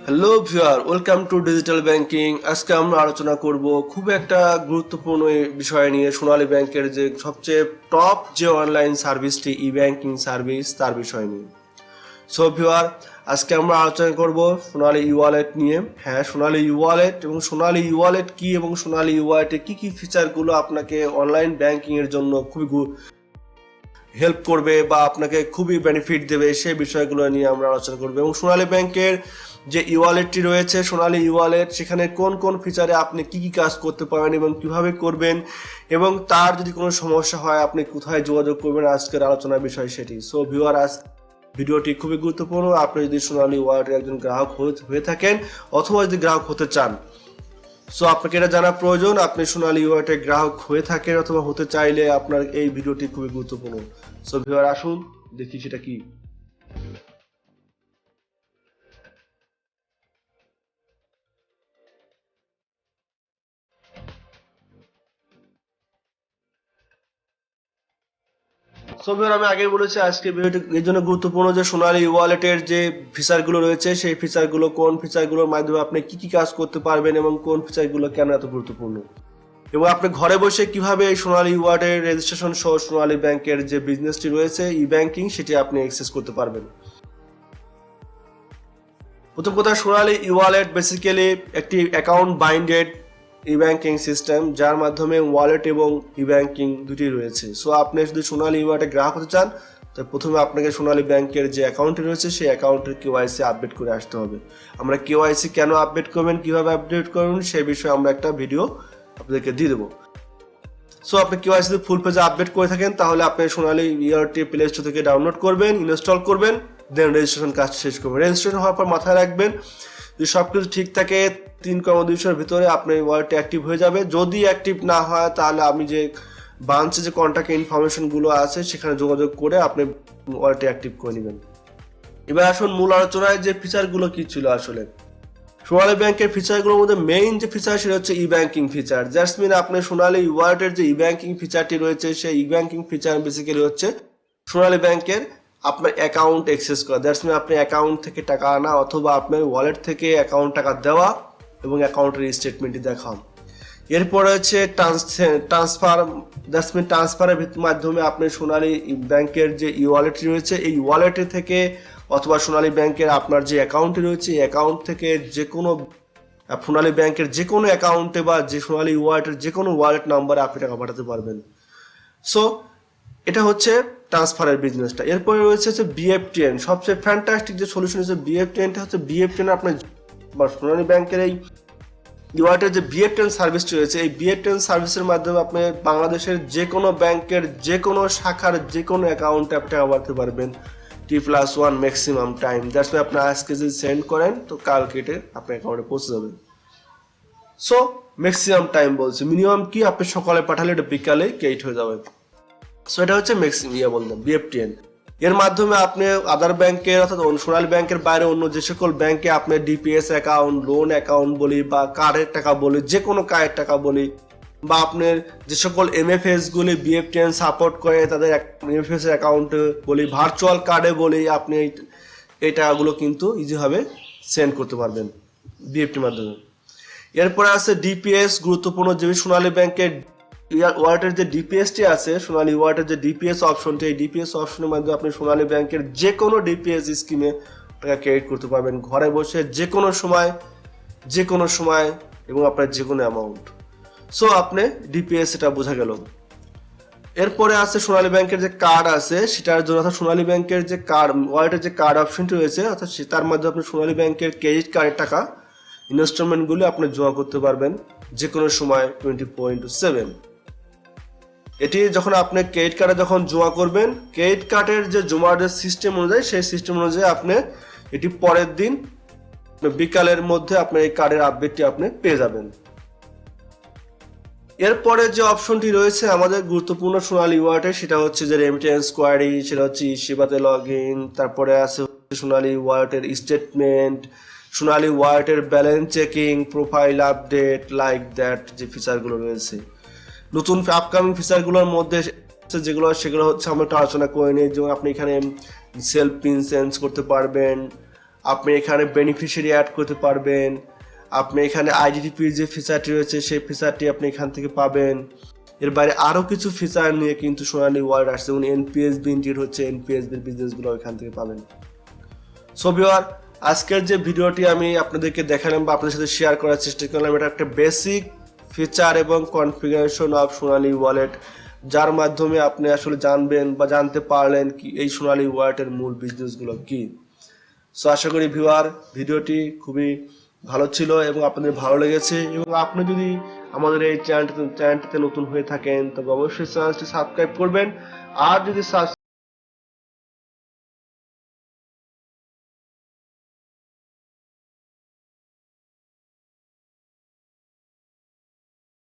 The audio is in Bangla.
Hello viewer, welcome to digital banking. আজকে আমরা আলোচনা করব খুব একটা গুরুত্বপূর্ণ বিষয় নিয়ে, সোনালী ব্যাংকের যে সবচেয়ে টপ যে অনলাইন সার্ভিসটি ই ব্যাংকিং সার্ভিস, তার বিষয় নিয়ে। সো ভিউয়ার, আজকে আমরা আলোচনা করব সোনালী ইওয়ালেট নিয়ে। হ্যাঁ, সোনালী ইওয়ালেট এবং সোনালী ইওয়ালেট কি এবং সোনালী ইওয়ালেটে কি কি ফিচারগুলো আপনাকে অনলাইন ব্যাংকিং এর জন্য খুবই হেল্প করবে বা আপনাকে খুবই বেনিফিট দেবে, সেই বিষয়গুলো নিয়ে আমরা আলোচনা করব। এবং সোনালী ব্যাংকের যে ইওয়ালেটটি রয়েছে, সোনালী ইওয়ালেট, সেখানে কোন কোন ফিচারে আপনি কি কি কাজ করতে পারেন এবং কিভাবে করবেন, এবং তার যদি কোনো সমস্যা হয় আপনি কোথায় যোগাযোগ করবেন, আজকের আলোচনার বিষয় সেটি। সো ভিউয়ার, আজ ভিডিওটি খুবই গুরুত্বপূর্ণ। আপনি যদি সোনালী ইওয়ালেটের একজন গ্রাহক হয়ে থাকেন অথবা যদি গ্রাহক হতে চান, সো আপনাকে এটা জানা প্রয়োজন। আপনি সোনালী ইওয়ালেটের গ্রাহক হয়ে থাকেন অথবা হতে চাইলে আপনার এই ভিডিওটি খুবই গুরুত্বপূর্ণ। সো ভিউয়ার, আসুন দেখি সেটা কি। সো ভিউয়ার, আমি আগেই বলেছি আজকে ভিডিওটি এই জন্য গুরুত্বপূর্ণ যে সোনালী ওয়ালেটের যে ফিচারগুলো রয়েছে, সেই ফিচারগুলো কোন ফিচারগুলোর মাধ্যমে আপনি কি কি কাজ করতে পারবেন এবং কোন ফিচারগুলো কেন এত গুরুত্বপূর্ণ, এবং আপনি ঘরে বসে কিভাবে এই সোনালী ওয়ালেটের রেজিস্ট্রেশন সহ সোনালী ব্যাংকের যে বিজনেসটি রয়েছে ই ব্যাংকিং, সেটি আপনি অ্যাক্সেস করতে পারবেন। প্রথম কথা, সোনালী ওয়ালেট বেসিক্যালি একটি অ্যাকাউন্ট বাইন্ডেড ই ব্যাংকিং সিস্টেম, যার মাধ্যমে ওয়ালেট এবং ই ব্যাংকিং দুটি রয়েছে। সো আপনি যদি সোনালী ওয়ালেটে গ্রাহক হতে চান, তো প্রথমে আপনাকে সোনালী ব্যাংকের যে অ্যাকাউন্টটি রয়েছে সেই অ্যাকাউন্টের কেওয়াইসি আপডেট করে আসতে হবে। আমরা কেওয়াইসি কেন আপডেট করবেন, কিভাবে আপডেট করবেন, সেই বিষয়ে আমরা একটা ভিডিও আপনাদেরকে দিয়ে দেবো। সো আপনি কেওয়াইসি যদি ফুল পেজে আপডেট করে থাকেন, তাহলে আপনি সোনালী ওয়ালেটটি প্লে স্টোর থেকে ডাউনলোড করবেন, ইনস্টল করবেন, দেন রেজিস্ট্রেশন কাজ শেষ করবেন। রেজিস্ট্রেশন হওয়ার পর মাথায় রাখবেন, যদি সব কিছু ঠিক থাকে 3 কর্মদিবসের ভিতরে আপনার ওয়ালেটটি অ্যাক্টিভ হয়ে যাবে। যদি অ্যাক্টিভ না হয়, তাহলে আমি যে ব্রাঞ্চে যে কন্ট্যাক্ট ইনফরমেশনগুলো আছে সেখানে যোগাযোগ করে আপনি ওয়ালেটটি অ্যাক্টিভ করে নেবেন। এবার আসুন মূল আলোচনায়, যে ফিচারগুলো কি ছিল আসলে। সোনালী ব্যাংকের ফিচারগুলোর মধ্যে মেইন যে ফিচার সেটা হচ্ছে e banking feature. That's mean আপনি সোনালী ওয়ালেটের যে ই ব্যাংকিং ফিচারটি রয়েছে, সেই ই ব্যাংকিং ফিচার বেসিক্যালি হচ্ছে সোনালী ব্যাংকের আপনার অ্যাকাউন্ট অ্যাক্সেস করা। দ্যাটস মিন আপনি অ্যাকাউন্ট থেকে টাকা আনা অথবা আপনার ওয়ালেট থেকে অ্যাকাউন্ট টাকা দেওয়া এবং অ্যাকাউন্টের স্টেটমেন্টটি দেখান। এরপরে হচ্ছে ট্রান্সফার। দ্যাটস মিন ট্রান্সফারের মাধ্যমে আপনি সোনালী ব্যাংকের যে ই ওয়ালেটটি রয়েছে, এই ওয়ালেটে থেকে অথবা সোনালী ব্যাংকের আপনার যে অ্যাকাউন্টটি রয়েছে, এই অ্যাকাউন্ট থেকে যে কোনো সোনালী ব্যাংকের যে কোনো অ্যাকাউন্টে বা যে সোনালী ওয়ালেটের যে কোনো ওয়ালেট নাম্বারে আপনি টাকা পাঠাতে পারবেন। সো এটা হচ্ছে ট্রান্সফারের বিজনেসটা। এরপরে রয়েছে হচ্ছে বিএফটিএন। সবচেয়ে ফ্যান্টাস্টিক যে সলিউশন হচ্ছে বিএফটিএনটা হচ্ছে বিএফটিএন আপনার বা সোনালী ব্যাংকের এই ওয়ালেটের যে বিএফটিএন সার্ভিসটি রয়েছে, এই বিএফটিএন সার্ভিসের মাধ্যমে আপনি বাংলাদেশের যে কোনো ব্যাংকের যে কোনো শাখার যে কোনো অ্যাকাউন্টে আপনি টাকা পাঠাতে পারবেন T+1 maximum time. That's mean আপনি আজকে যদি সেন্ড করেন তো কালকে এটা আপনার অ্যাকাউন্টে পৌঁছে যাবে। সো ম্যাক্সিমাম টাইম বলছি, মিনিমাম কি আপনি সকালে পাঠালে এটা বিকালে ক্রেডিট হয়ে যাবে। সো এটা হচ্ছে বললাম বিএফটিএন। এর মাধ্যমে আপনি আদার ব্যাংকের অর্থাৎ সোনালী ব্যাংকের বাইরে অন্য যে সকল ব্যাংকে আপনি ডিপিএস অ্যাকাউন্ট, লোন অ্যাকাউন্ট বলি বা কার্ডের টাকা বলি, যে কোনো কার্ডের টাকা বলি, বা আপনার যে সকল এমএফএস গুলি বিএফটিএন সাপোর্ট করে তাদের এমএফএস এর অ্যাকাউন্ট বলি, ভার্চুয়াল কার্ডে বলি, আপনি এই টাকাগুলো কিন্তু ইজিভাবে সেন্ড করতে পারবেন বিএফটির মাধ্যমে। এরপরে আছে ডিপিএস, গুরুত্বপূর্ণ যে সোনালী ব্যাংকের ওয়ালেটের যে ডিপিএসটি আছে, সোনালী ওয়ালেটের যে ডিপিএস অপশনটি, এই ডিপিএস অপশনের মাধ্যমে আপনি সোনালী ব্যাংকের যে কোনো ডিপিএস স্কিমে টাকা ক্রেডিট করতে পারবেন ঘরে বসে, যে কোনো সময় এবং আপনার যে কোনো অ্যামাউন্ট। সো আপনি ডিপিএস, এটা বোঝা গেল। এরপরে আছে সোনালী ব্যাংকের যে কার্ড আছে সেটার জন্য, অর্থাৎ সোনালী ব্যাংকের যে কার্ড ওয়ালেটের যে কার্ড অপশনটি রয়েছে, অর্থাৎ তার মাধ্যমে আপনি সোনালী ব্যাংকের ক্রেডিট কার্ডের টাকা ইনস্টলমেন্টগুলো আপনি জমা করতে পারবেন যে কোনো সময় 24/7। এটি যখন আপনি ক্রেডিট কার্ডে যখন জমা করবেন, ক্রেডিট কার্ডের যে জমার যে সিস্টেম অনুযায়ী, সেই সিস্টেম অনুযায়ী আপনি এটি পরের দিন বিকালের মধ্যে আপনার এই কার্ডের আপডেটটি আপনি পেয়ে যাবেন। এরপরে যে অপশনটি রয়েছে আমাদের গুরুত্বপূর্ণ সোনালী ওয়ালেটে, সেটা হচ্ছে যে রেমিটেন্স কোয়ারি, সেটা হচ্ছে সেবাতে লগ ইন। তারপরে আছে সোনালী ওয়ালেটের স্টেটমেন্ট, সোনালী ওয়ালেটের balance checking, profile update, like that যে ফিচারগুলো রয়েছে। নতুন আপকামিং ফিচারগুলোর মধ্যে সেগুলো হচ্ছে আমরা একটু আলোচনা করে নিই। যেমন আপনি এখানে সেলফ পিন চেঞ্জ করতে পারবেন, আপনি এখানে বেনিফিশিয়ারি অ্যাড করতে পারবেন, আপনি এখানে আইডিটিপির যে ফিচারটি রয়েছে সেই ফিচারটি আপনি এখান থেকে পাবেন। এর বাইরে আরও কিছু ফিচার নিয়ে কিন্তু সোনালী ওয়ালেট আসছে, যেমন এনপিএসবি ইন্টিগ্রেট হচ্ছে, এনপিএসবির বিজনেসগুলো এখান থেকে পাবেন। সো ভিউয়ার, আজকের যে ভিডিওটি আমি আপনাদেরকে দেখালাম বা আপনাদের সাথে শেয়ার করার চেষ্টা করলাম, এটা একটা বেসিক ফিচার এবং কনফিগারেশন অফ সোনালী ওয়ালেট, যার মাধ্যমে আপনি আসলে জানবেন বা জানতে পারলেন কি এই সোনালী ওয়ালেটের মূল বিজনেসগুলো কি। সো আশা করি ভিউয়ার ভিডিওটি ভালো ছিল এবং আপনাদের ভালো লেগেছে, এবং আপনি যদি আমাদের এই চ্যানেলটিতে নতুন হয়ে থাকেন তবে অবশ্যই চ্যানেলটি সাবস্ক্রাইব করবেন। আর যদি